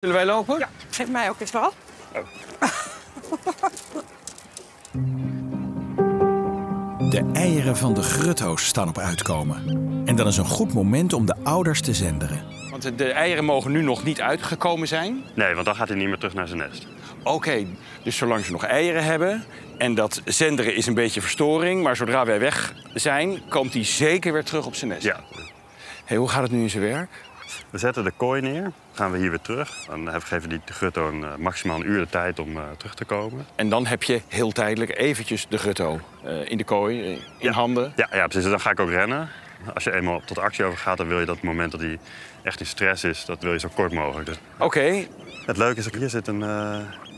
Zullen wij lopen? Ja, geef mij ook eens wel. De eieren van de grutto's staan op uitkomen. En dat is een goed moment om de ouders te zenderen. Want de eieren mogen nu nog niet uitgekomen zijn. Nee, want dan gaat hij niet meer terug naar zijn nest. Oké, dus zolang ze nog eieren hebben... en dat zenderen is een beetje verstoring... maar zodra wij weg zijn, komt hij zeker weer terug op zijn nest. Ja. Hey, hoe gaat het nu in zijn werk? We zetten de kooi neer, gaan we hier weer terug. Dan geven die de grutto maximaal een uur de tijd om terug te komen. En dan heb je heel tijdelijk eventjes de grutto in de kooi, in handen. Ja, precies. Dan ga ik ook rennen. Als je eenmaal tot actie overgaat, dan wil je dat moment dat hij echt in stress is... dat wil je zo kort mogelijk. Dus... Oké. Het leuke is, hier zit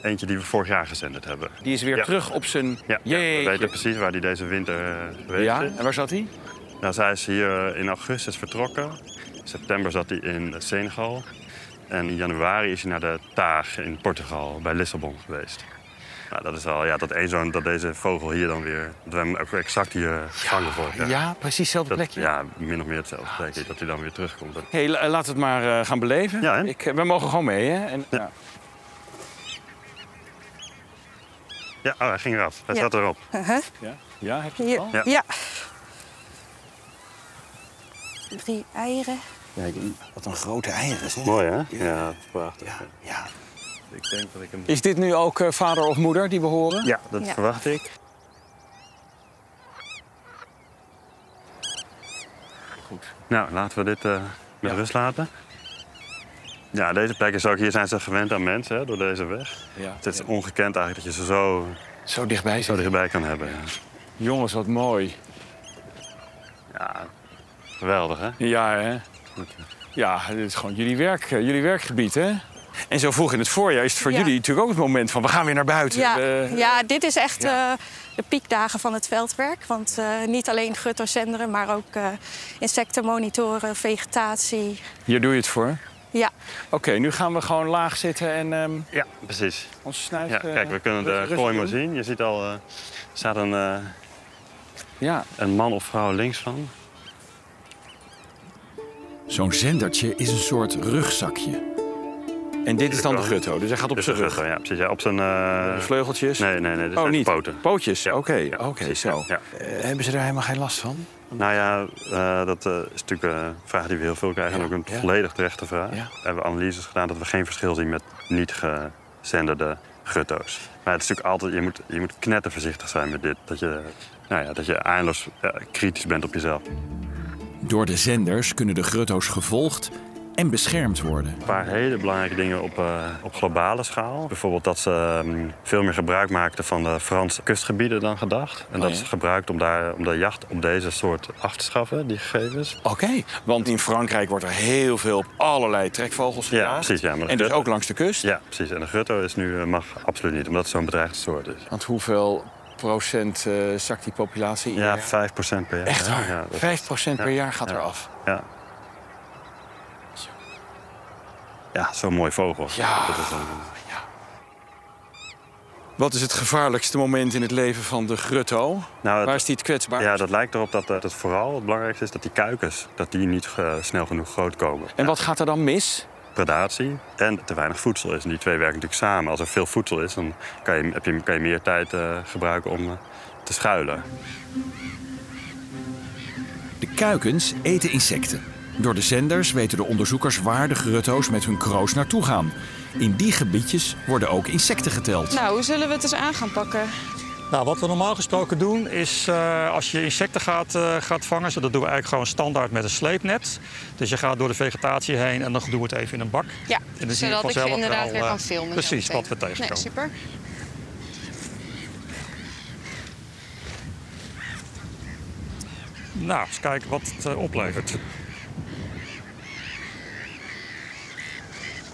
eentje die we vorig jaar gezenderd hebben. Die is weer terug op zijn... Ja, we weten precies waar hij deze winter geweest Ja, is. en waar zat hij? Nou, zij is hier in augustus vertrokken. In september zat hij in Senegal. En in januari is hij naar de Taag in Portugal, bij Lissabon geweest. Nou, dat is al dat deze vogel hier dan weer... dat we hem ook exact hier vangen vorig jaar. Ja, precies hetzelfde plekje. Ja, min of meer hetzelfde plekje, dat hij dan weer terugkomt. Hey, laten we het maar gaan beleven. Ja, hè? We mogen gewoon mee, hè? En, ja. Ja, hij ging eraf. Hij zat erop. Ja, heb je Hier, het al? ja. 3 eieren. Ja, wat een grote eieren, zeg. Mooi, hè? Ja, prachtig. Ja. Ik denk dat ik hem... Is dit nu ook vader of moeder die we horen? Ja, dat verwacht ik. Goed. Nou, laten we dit met rust laten. Ja, deze plek is ook... Hier zijn ze gewend aan mensen, hè, door deze weg. Ja. Het is ongekend eigenlijk dat je ze Zo dichtbij zo dichtbij kan hebben. Ja. Jongens, wat mooi. Ja, geweldig, hè? Ja, hè? Ja, dit is gewoon jullie werkgebied, hè? En zo vroeg in het voorjaar is het voor jullie natuurlijk ook het moment van... we gaan weer naar buiten. Ja, ja dit is echt de piekdagen van het veldwerk. Want niet alleen grutto's zenderen, maar ook insecten monitoren, vegetatie. Hier doe je het voor? Ja. Oké, nu gaan we gewoon laag zitten en... Ja, precies. Onze snuit... Ja, kijk, we kunnen de kooi maar zien. Je ziet al, er staat een man of vrouw links van. Zo'n zendertje is een soort rugzakje. En dit is dan de grutto, dus hij gaat op zijn rug? Ja, precies. Ja, op zijn... Vleugeltjes? Nee, dit zijn niet? poten. Pootjes? Ja. Oké, zo. Ja. Hebben ze daar helemaal geen last van? Nou ja, dat is natuurlijk een vraag die we heel veel krijgen. En ook een volledig terechte vraag. Ja. We hebben analyses gedaan dat we geen verschil zien met niet gezenderde grutto's. Maar het is natuurlijk altijd, je moet knettervoorzichtig zijn met dit. Dat je eindeloos kritisch bent op jezelf. Door de zenders kunnen de grutto's gevolgd en beschermd worden. Een paar hele belangrijke dingen op globale schaal. Bijvoorbeeld dat ze veel meer gebruik maakten van de Franse kustgebieden dan gedacht. En dat is gebruikt om de jacht op deze soort af te schaffen, die gegevens. Oké, want in Frankrijk wordt er heel veel op allerlei trekvogels gejaagd. Ja, precies. Ja, maar en dus ook langs de kust? Ja, precies. En de grutto is nu mag absoluut niet, omdat het zo'n bedreigde soort is. Want hoeveel procent zakt die populatie? Ja, 5% per jaar. Echt waar? Ja, 5% per jaar gaat eraf? Ja. Ja, zo'n mooi vogel. Ja. Wat is het gevaarlijkste moment in het leven van de grutto? Waar is die het kwetsbaar? Ja, dat lijkt erop dat het vooral het belangrijkste is dat die kuikens niet snel genoeg groot komen. En wat gaat er dan mis? Predatie en te weinig voedsel is. En die twee werken natuurlijk samen. Als er veel voedsel is, dan kan je meer tijd gebruiken om te schuilen. De kuikens eten insecten. Door de zenders weten de onderzoekers waar de grutto's met hun kroos naartoe gaan. In die gebiedjes worden ook insecten geteld. Nou, hoe zullen we het eens aan gaan pakken? Nou, wat we normaal gesproken doen is als je insecten gaat vangen... dat doen we eigenlijk gewoon standaard met een sleepnet. Dus je gaat door de vegetatie heen en dan doen we het even in een bak. Ja, en dan zodat ik je inderdaad weer kan filmen. Precies, wat we tegenkomen. Nee, super. Nou, eens kijken wat het oplevert.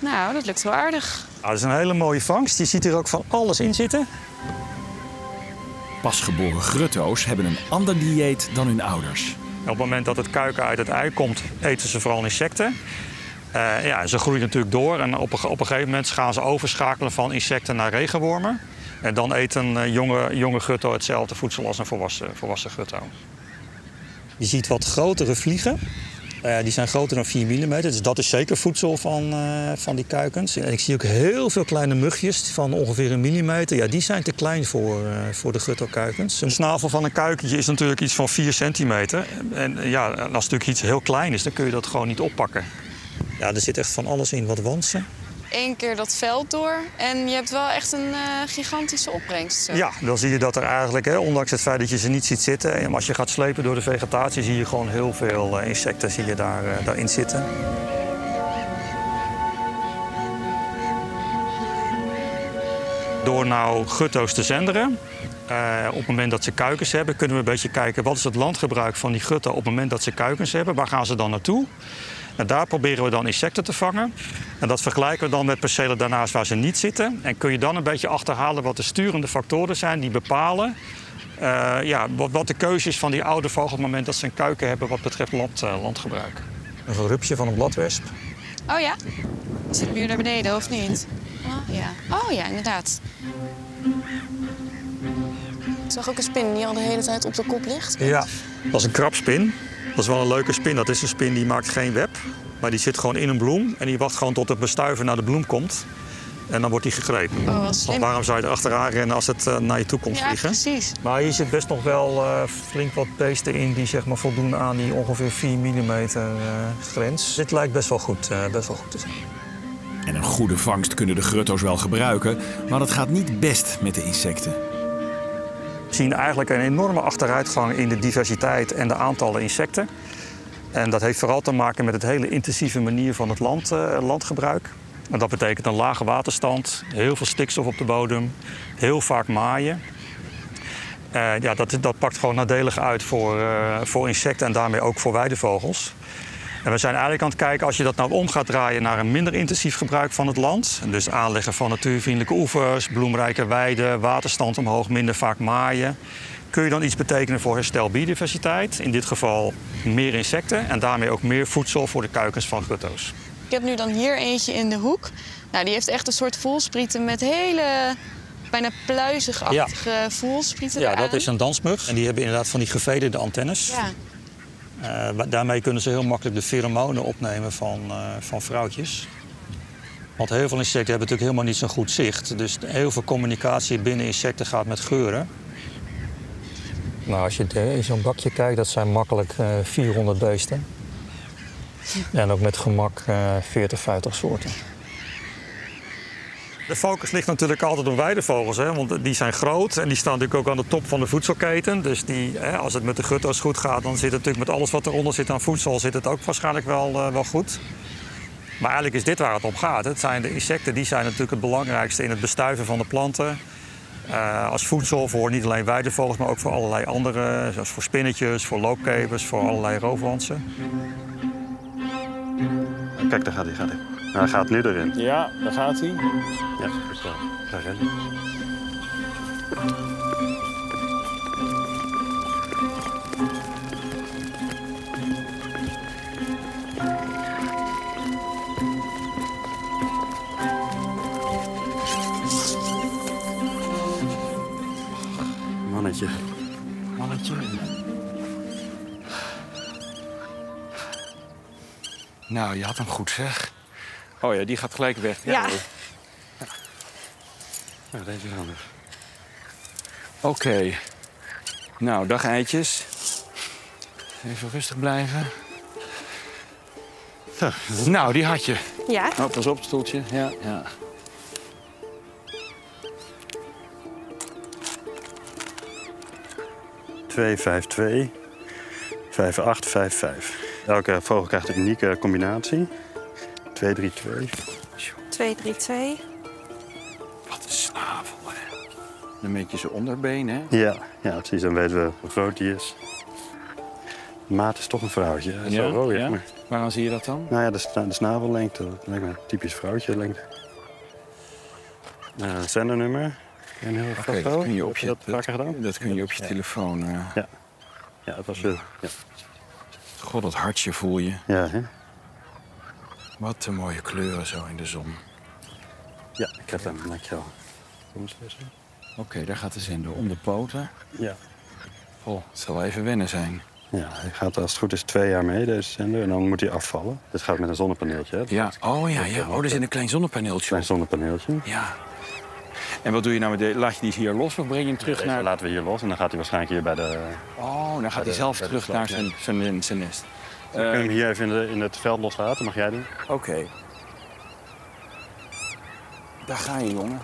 Nou, dat lukt wel aardig. Nou, dat is een hele mooie vangst. Je ziet hier ook van alles in zitten. Pasgeboren grutto's hebben een ander dieet dan hun ouders. Op het moment dat het kuiken uit het ei komt, eten ze vooral insecten. Ze groeien natuurlijk door en op een gegeven moment gaan ze overschakelen van insecten naar regenwormen. En dan eet een jonge grutto hetzelfde voedsel als een volwassen grutto. Je ziet wat grotere vliegen. Die zijn groter dan 4 mm, dus dat is zeker voedsel van die kuikens. En ik zie ook heel veel kleine mugjes van ongeveer 1 millimeter. Ja, die zijn te klein voor de guttokuikens. Een snavel van een kuikentje is natuurlijk iets van 4 centimeter. En ja, als het natuurlijk iets heel klein is, dan kun je dat gewoon niet oppakken. Ja, er zit echt van alles in, wat wansen. 1 keer dat veld door en je hebt wel echt een gigantische opbrengst. Zo. Ja, dan zie je dat er eigenlijk, ondanks het feit dat je ze niet ziet zitten... en als je gaat slepen door de vegetatie, zie je gewoon heel veel insecten daarin zitten. Door nou gutto's te zenderen, op het moment dat ze kuikens hebben... kunnen we een beetje kijken wat is het landgebruik van die gutto op het moment dat ze kuikens hebben. Waar gaan ze dan naartoe? En daar proberen we dan insecten te vangen. En dat vergelijken we dan met percelen daarnaast waar ze niet zitten. En kun je dan een beetje achterhalen wat de sturende factoren zijn die bepalen... wat de keuze is van die oude vogel op het moment dat ze een kuiken hebben wat betreft landgebruik. Een gerupsje van een bladwesp. Oh ja? Zit nu naar beneden of niet? Oh ja, inderdaad. Ik zag ook een spin die al de hele tijd op de kop ligt. Ja, dat is een krabspin. Dat is wel een leuke spin. Dat is een spin die maakt geen web. Maar die zit gewoon in een bloem. En die wacht gewoon tot het bestuiver naar de bloem komt. En dan wordt die gegrepen. Oh, wat slim. Want waarom zou je er achteraan rennen als het naar je toe komt vliegen? Ja, precies. Maar hier zit best nog wel flink wat beesten in die zeg maar voldoen aan die ongeveer 4 mm grens. Dit lijkt best wel goed te zijn. En een goede vangst kunnen de grutto's wel gebruiken, maar dat gaat niet best met de insecten. We zien eigenlijk een enorme achteruitgang in de diversiteit en de aantallen insecten. En dat heeft vooral te maken met het hele intensieve manier van het landgebruik. En dat betekent een lage waterstand, heel veel stikstof op de bodem, heel vaak maaien. Dat pakt gewoon nadelig uit voor insecten en daarmee ook voor weidevogels. En we zijn eigenlijk aan het kijken, als je dat nou om gaat draaien naar een minder intensief gebruik van het land. Dus aanleggen van natuurvriendelijke oevers, bloemrijke weiden, waterstand omhoog, minder vaak maaien. Kun je dan iets betekenen voor herstel biodiversiteit? In dit geval meer insecten en daarmee ook meer voedsel voor de kuikens van gutto's. Ik heb nu dan hier eentje in de hoek. Nou, die heeft echt een soort voelsprieten met hele bijna pluizig-achtige voelsprieten. Ja, dat is een dansmug. En die hebben inderdaad van die gevederde antennes. Ja. Daarmee kunnen ze heel makkelijk de pheromonen opnemen van vrouwtjes. Want heel veel insecten hebben natuurlijk helemaal niet zo'n goed zicht. Dus heel veel communicatie binnen insecten gaat met geuren. Nou, als je in zo'n bakje kijkt, dat zijn makkelijk 400 beesten. En ook met gemak 40, 50 soorten. De focus ligt natuurlijk altijd op weidevogels, want die zijn groot en die staan natuurlijk ook aan de top van de voedselketen. Dus als het met de gutto's goed gaat, dan zit het natuurlijk met alles wat eronder zit aan voedsel, zit het ook waarschijnlijk wel goed. Maar eigenlijk is dit waar het om gaat. Het zijn de insecten, die zijn natuurlijk het belangrijkste in het bestuiven van de planten. Als voedsel voor niet alleen weidevogels, maar ook voor allerlei andere, zoals voor spinnetjes, voor loopkevers, voor allerlei roofwansen. Kijk, daar gaat hij. Hij gaat nu erin. Ja, daar gaat hij. Ja, goed zo. Ga rennen. Mannetje. Nou, je had hem goed, zeg. Oh ja, die gaat gelijk weg. Ja. Ja, deze is handig. Oké. Nou, dag eitjes. Even rustig blijven. Zo. Nou, die had je. Ja. Oh, pas op, het stoeltje. Ja. Twee, 5, 2, 5, 8, 5, 5. Elke vogel krijgt een unieke combinatie. 2, 3, 2. 2, 3, 2. Wat een snavel, hè. Een beetje zijn onderbeen, hè? Ja, precies. Dan weten we hoe groot die is. Maat is toch een vrouwtje. Hij is wel rooier, ja. maar... Waaraan zie je dat dan? Nou ja, de snavellengte. Dat lijkt me een typisch vrouwtje lengte. Zendernummer. Een heel Oké, dat kun je op je, dat vaker gedaan? Dat kun je op je telefoon. Ja, het was... ja. God, dat hartje voel je. Ja, hè? Wat een mooie kleuren zo in de zon. Ja, ik heb hem. Dankjewel. Kom eens Oké, daar gaat de zender om de poten. Ja. Oh, het zal wel even wennen zijn. Ja, hij gaat als het goed is 2 jaar mee, deze zender. En dan moet hij afvallen. Dit gaat met een zonnepaneeltje. Hè? Ja, oh ja, ja. Oh, er zit een klein zonnepaneeltje. Klein zonnepaneeltje. Ja. En wat doe je nou met laat je die hier los of breng je hem terug Deze naar... laten we hier los en dan gaat hij waarschijnlijk hier bij de... Oh, dan gaat hij zelf terug naar zijn nest. We kunnen hem hier even in het veld loslaten, mag jij doen? Oké. Daar ga je, jongen.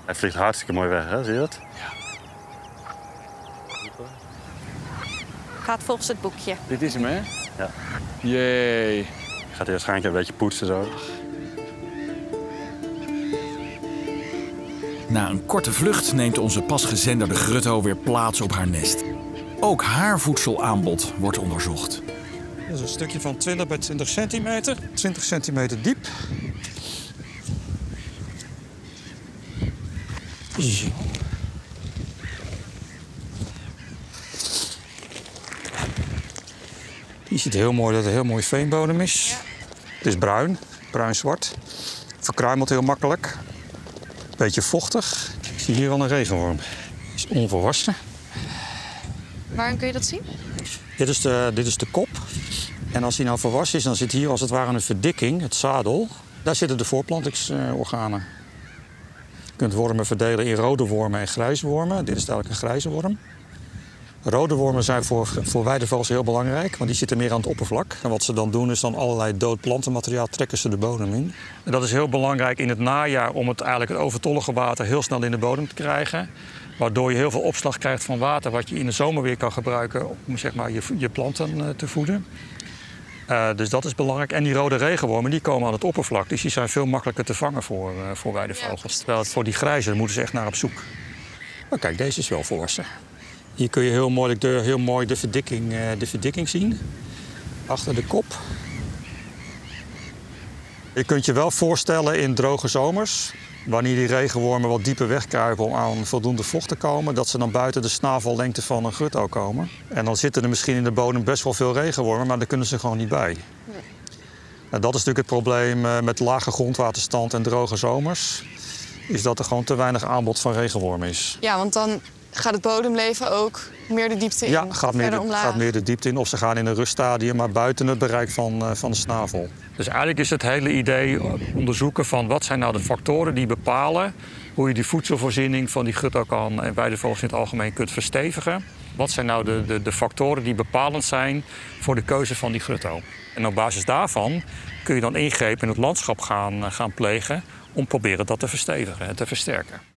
Hij vliegt hartstikke mooi weg, hè? Zie je dat? Ja. Gaat volgens het boekje. Dit is hem, hè? Ja. Jee. Gaat hij waarschijnlijk een beetje poetsen zo. Na een korte vlucht neemt onze pas gezenderde grutto weer plaats op haar nest. Ook haar voedselaanbod wordt onderzocht. Dat is een stukje van 20 bij 20 centimeter. 20 centimeter diep. Zo. Je ziet heel mooi dat het een heel mooi veenbodem is. Het is bruin, bruin-zwart. Verkruimelt heel makkelijk. Beetje vochtig. Ik zie hier wel een regenworm. Die is onvolwassen. Waarom kun je dat zien? Dit is de kop. En als hij nou volwassen is, dan zit hier als het ware een verdikking, het zadel. Daar zitten de voortplantingsorganen. Je kunt wormen verdelen in rode wormen en grijze wormen. Dit is eigenlijk een grijze worm. Rode wormen zijn voor weidevogels heel belangrijk, want die zitten meer aan het oppervlak. En wat ze dan doen is dan allerlei dood plantenmateriaal trekken ze de bodem in. En dat is heel belangrijk in het najaar om het overtollige water heel snel in de bodem te krijgen. Waardoor je heel veel opslag krijgt van water wat je in de zomer weer kan gebruiken om zeg maar, je planten te voeden. Dus dat is belangrijk. En die rode regenwormen die komen aan het oppervlak. Dus die zijn veel makkelijker te vangen voor weidevogels. Terwijl voor die grijze moeten ze echt naar op zoek. Maar kijk, deze is wel volwassen. Hier kun je heel mooi de verdikking zien. Achter de kop. Je kunt je wel voorstellen in droge zomers, wanneer die regenwormen wat dieper wegkruipen om aan voldoende vocht te komen, dat ze dan buiten de snavellengte van een grutto komen. En dan zitten er misschien in de bodem best wel veel regenwormen, maar daar kunnen ze gewoon niet bij. Nee. Nou, dat is natuurlijk het probleem met lage grondwaterstand en droge zomers. Is dat er gewoon te weinig aanbod van regenwormen is. Ja, want dan gaat het bodemleven ook meer de diepte in? Ja, gaat meer de diepte in. Of ze gaan in een ruststadium, maar buiten het bereik van de snavel. Dus eigenlijk is het hele idee onderzoeken van wat zijn nou de factoren die bepalen hoe je die voedselvoorziening van die grutto kan en weidevogels in het algemeen kunt verstevigen. Wat zijn nou de factoren die bepalend zijn voor de keuze van die grutto? En op basis daarvan kun je dan ingrepen in het landschap gaan plegen om proberen dat te verstevigen en te versterken.